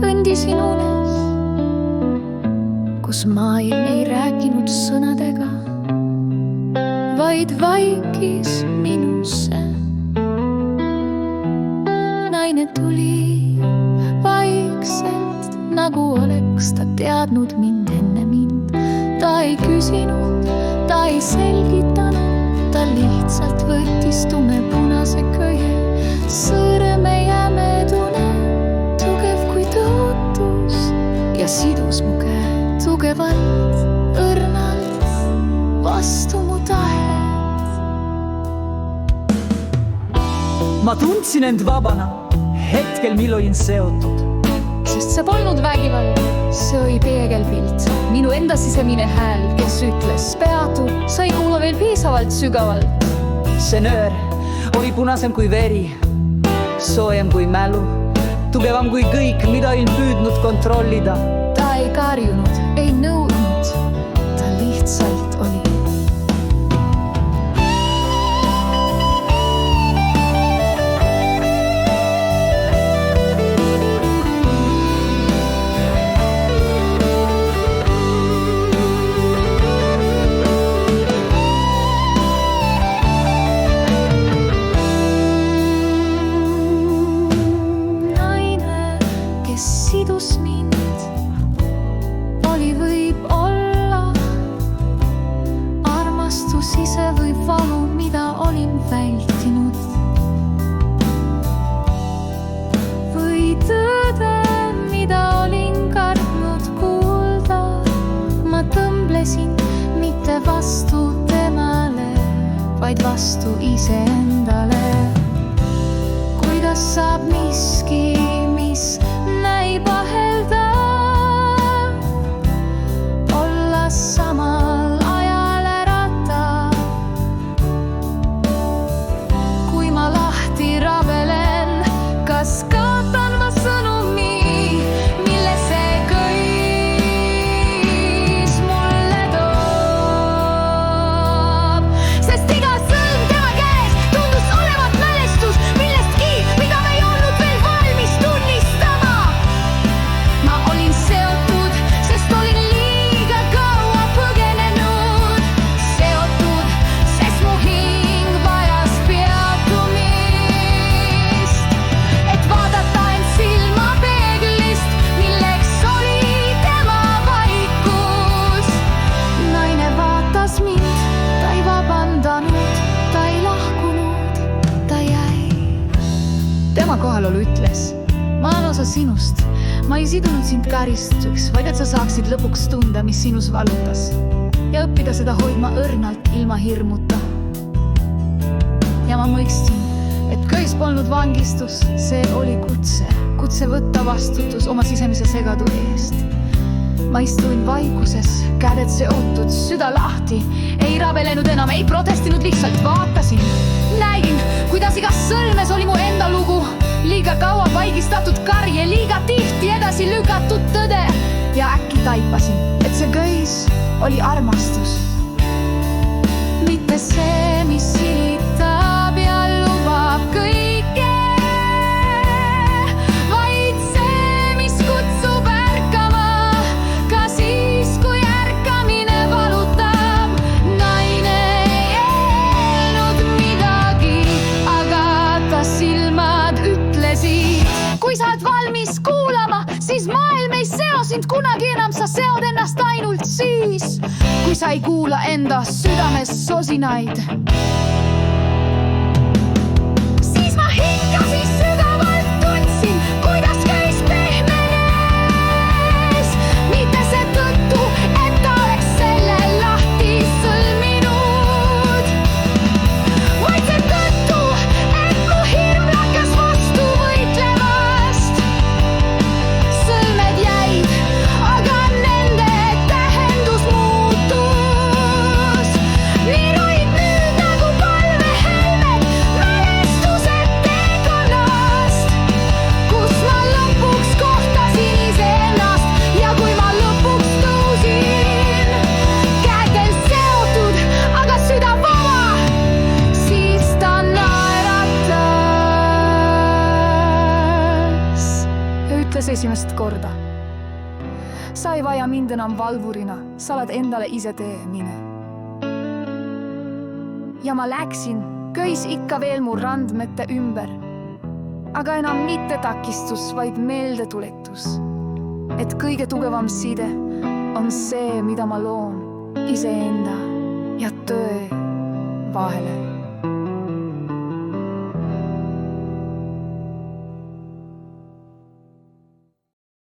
kõndisin unes, kus maailm ei rääkinud sõnadega, vaid vaikis minusse. Naine tuli vaikselt, nagu oleks ta teadnud mind enne mind. Ta ei küsinud, ta ei selgitanud, ta lihtsalt võttis tume punase köie. Sõrmejämedune, tugev kui tõotus ja sidus mu käe tugevalt, õrnalt vastu mu tahet. Ma tundsin end vabana hetkel, mil olin seotud. Sest see polnud vägivald, see oli peegelpilt, minu enda sisemine hääl, kes ütles peatu, sa ei kuula veel piisavalt sügavalt. See nöör oli punasem kui veri, soojem kui mälu, tugevam kui kõik, mida olin püüdnud kontrollida. Ta ei karjunud, ei nõudnud, ta lihtsalt oli. Sidus mind, oli võib-olla armastus ise või valu, mida olin vältinud. Või tõde, mida olin kartnud kuulda. Ma tõmblesin mitte vastu temale, vaid vastu iseendale. Kuidas saab miski, mis näib ahelda, olla samal ajal ärata? Kui ma lahti rabelen, kas kaotan ma sõnumi, mille see köis mulle toob? Sest iga sõlm tema käes tundus olevat mälestus millestki, mida me ei olnud veel valmis tunnistama. Ma olin seotud, sest olin liiga kaua põgenenud. Seotud, sest mu hing vajas peatumist. Et vaadata end silma peeglist, milleks oli tema vaikus. Naine vaatas mind, ta ei vabandanud, ta ei lahkunud, ta jäi. Tema kohalolu ütles, ma olen osa sinust. Ma ei sidunud sind karistuseks, vaid et sa saaksid lõpuks tunda, mis sinus valutas. Ja õppida seda hoidma õrnalt ilma hirmuta. Ja ma mõistsin, et köis polnud vangistus, see oli kutse. Kutse võtta vastutus oma sisemise segaduse eest. Ma istuin vaikuses, käed seotud, süda lahti. Ei rabelenud enam, ei protestinud, lihtsalt vaatasin. Nägin, kuidas igas sõlmes oli mu enda lugu. Liiga kaua vaigistatud karje, liiga tihti edasi lükatud tõde. Ja äkki taipasin, et see köis oli armastus. Mitte see, mis silitab ja lubab kõike, vaid see, mis kutsub ärkama, ka siis, kui ärkamine valutab. Naine ei eelnud midagi, aga ta silmad ütlesid. Kui sa oled valmis kuulama, siis maailm ei seo sind kunagi enam, sa seod ennast ainult siis, kui sa ei kuula enda südames sosinaid. Siis ma hingasin sügavalt, tundsin, kuidas köis pehmenes. Mitte see tõttu, et ta oleks selle lahti sõlminud, vaid see tõttu, et mu hirm lakkas vastu võitlemast. Sõlmed jäid, aga nende tähendus muutus. Nii roid nüüd nagu palve esimest korda. Sa ei vaja mind enam valvurina, sa oled endale ise tee, mine. Ja ma läksin, köis ikka veel mu randmete ümber. Aga enam mitte takistus, vaid meeldetuletus, et kõige tugevam side on see, mida ma loon iseenda ja töö vahele.